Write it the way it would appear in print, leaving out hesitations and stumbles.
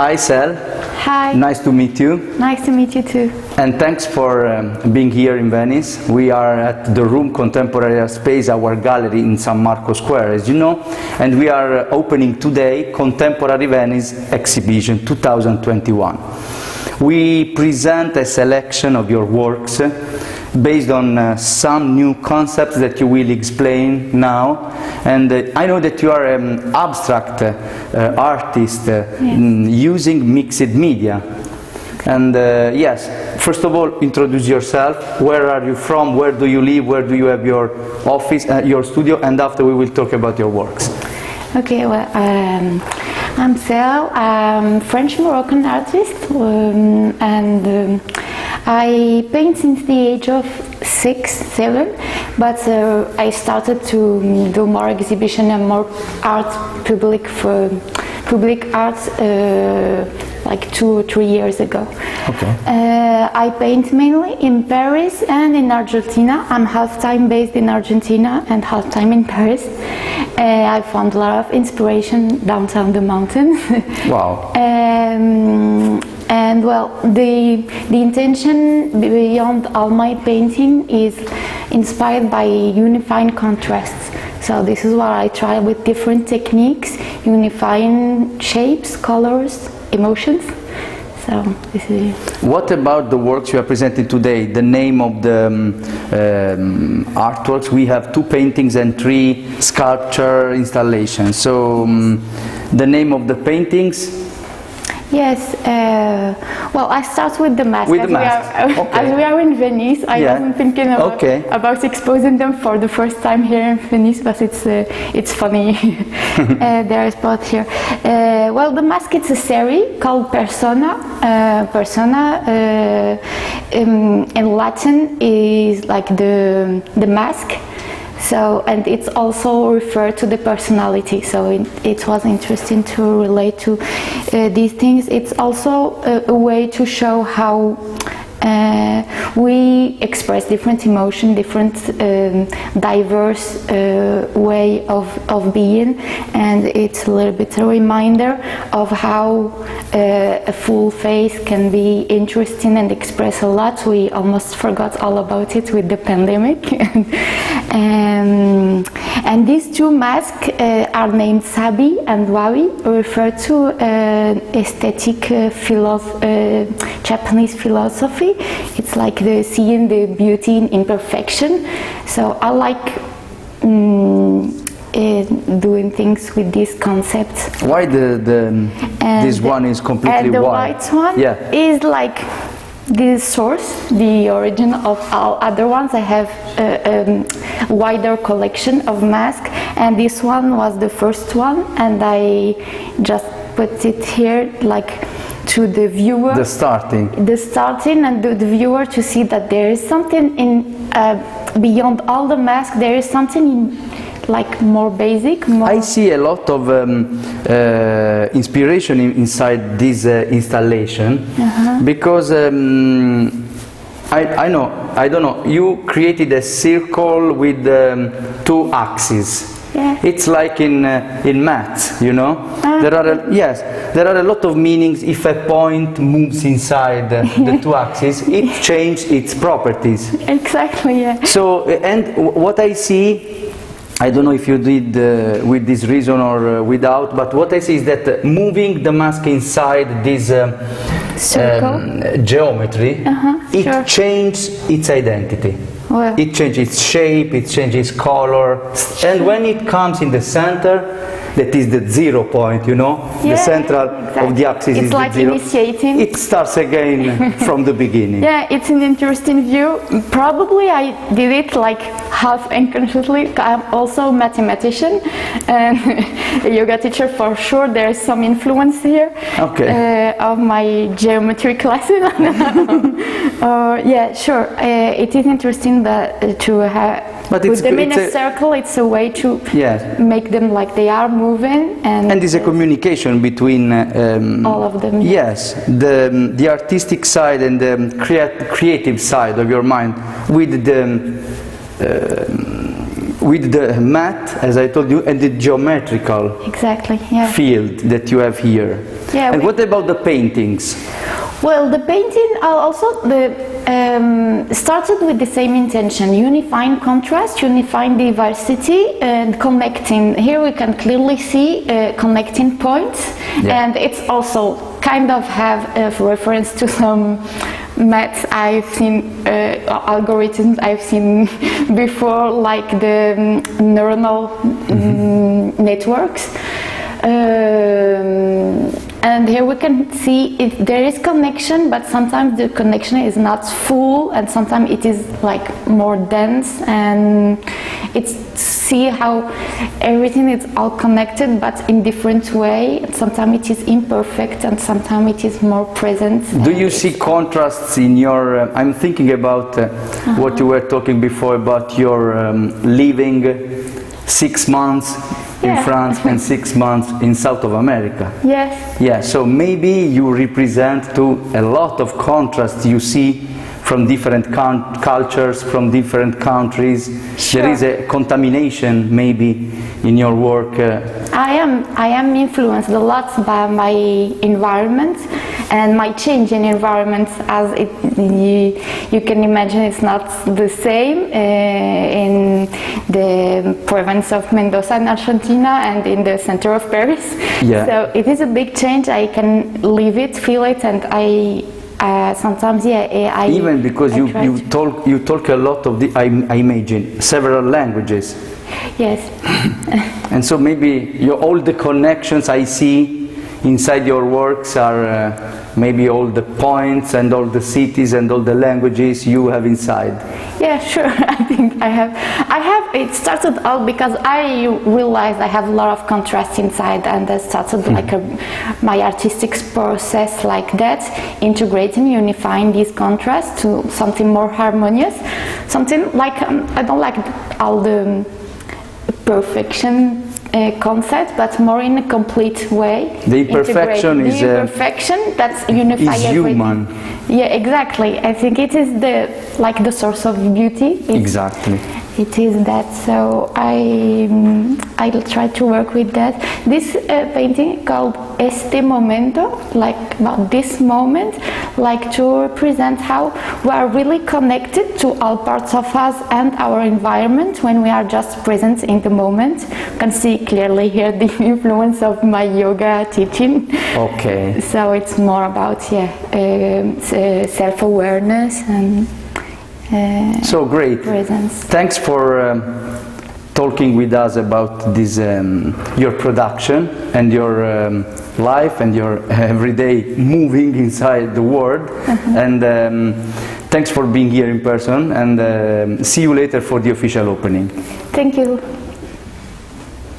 Hi, Sel. Hi. Nice to meet you. Nice to meet you too. And thanks for being here in Venice. We are at the Room Contemporary Space, our gallery in San Marco Square, as you know, and we are opening today Contemporary Venice exhibition 2021. We present a selection of your works based on some new concepts that you will explain now. And I know that you are an abstract artist using mixed media. And yes, first of all, introduce yourself. Where are you from? Where do you live? Where do you have your office, your studio? And after we will talk about your works. Okay, well, I'm Sel. I'm French-Moroccan artist, and I paint since the age of 6, 7, but I started to do more exhibition and more art public arts like 2 or 3 years ago. Okay. I paint mainly in Paris and in Argentina. I'm half-time based in Argentina and half-time in Paris. I found a lot of inspiration downtown the mountains. Wow. And well, the intention beyond all my painting is inspired by unifying contrasts. So this is what I try with different techniques, unifying shapes, colors, emotions. So this is it. What about the works you are presenting today? The name of the artworks? We have 2 paintings and 3 sculpture installations. So the name of the paintings? Yes, well, I start with the mask. With the mask. As we are in Venice, I wasn't thinking about exposing them for the first time here in Venice, but it's funny. There is both here. Well, the mask, it's a series called Persona. Persona in Latin is like the mask. So, and it's also referred to the personality, so it was interesting to relate to these things. It's also a way to show how we express different emotion, different diverse way of being, and it's a little bit a reminder of how a full face can be interesting and express a lot. We almost forgot all about it with the pandemic. And these 2 masks are named Sabi and Wabi, refer to aesthetic Japanese philosophy. It's like seeing the beauty in imperfection. So I like doing things with these concepts. Why this one is completely white? And the white one is like the source, the origin of all other ones. I have a wider collection of masks, and this one was the first one, and I just put it here like to the viewer. The starting and the viewer to see that there is something in beyond all the masks. There is something in, like more basic. I see a lot of inspiration inside this installation because I don't know. You created a circle with 2 axes. Yeah. It's like in maths, you know. There are a lot of meanings. If a point moves inside the 2 axes, it changes its properties. Exactly. Yeah. So, and what I see, I don't know if you did with this reason or without, but what I see is that moving the mask inside this geometry, it changes its identity. Well, it changes its shape, it changes color, and when it comes in the center, that is the 0 point, you know, the central of the axis is like the 0. Initiating. It starts again from the beginning. Yeah, it's an interesting view. Probably I did it like half unconsciously. I'm also a mathematician and a yoga teacher for sure. There's some influence here of my geometry classes. Yeah, sure. It is interesting that to have. But put them in a circle. It's a way to make them like they are moving, and there's a communication between all of them. Yes, the artistic side and the creative side of your mind with the math, as I told you, and the geometrical field that you have here. Yeah, And what about the paintings? well, the painting also started with the same intention, unifying contrast, unifying diversity and connecting. Here we can clearly see connecting points, and it's also kind of have a reference to some maths I've seen, algorithms I've seen before, like the neuronal networks. And here we can see if there is connection, but sometimes the connection is not full, and sometimes it is like more dense, and it's see how everything is all connected but in different way. Sometimes it is imperfect and sometimes it is more present. Do you see contrasts in your, I'm thinking about what you were talking before about your living 6 months in France and 6 months in South of America. Yes. Yeah, so maybe you represent to a lot of contrast you see from different cultures, from different countries. Sure. There is a contamination maybe in your work. I am influenced a lot by my environment and my change in environment, as you can imagine it's not the same in the province of Mendoza in Argentina and in the center of Paris. Yeah. So it is a big change. I can live it, feel it, and I sometimes I even because you talk a lot of the, I imagine, several languages. Yes. And so maybe all the connections I see inside your works are maybe all the points and all the cities and all the languages you have inside. Yeah, sure. I think I have. It started out because I realized I have a lot of contrast inside, and I started like my artistic process like that, integrating, unifying these contrasts to something more harmonious, something like I don't like all the perfection concept, but more in a complete way. The imperfection is the imperfection that's unify is everything. human. Yeah, exactly. I think it is the source of beauty. Exactly. It is that. So I'll try to work with that. This painting called Este Momento, like about this moment, like to represent how we are really connected to all parts of us and our environment when we are just present in the moment. You can see clearly here the influence of my yoga teaching. Okay. So it's more about self-awareness and so great. presence. Thanks for talking with us about this, your production and your life and your everyday moving inside the world. And thanks for being here in person, and see you later for the official opening. Thank you.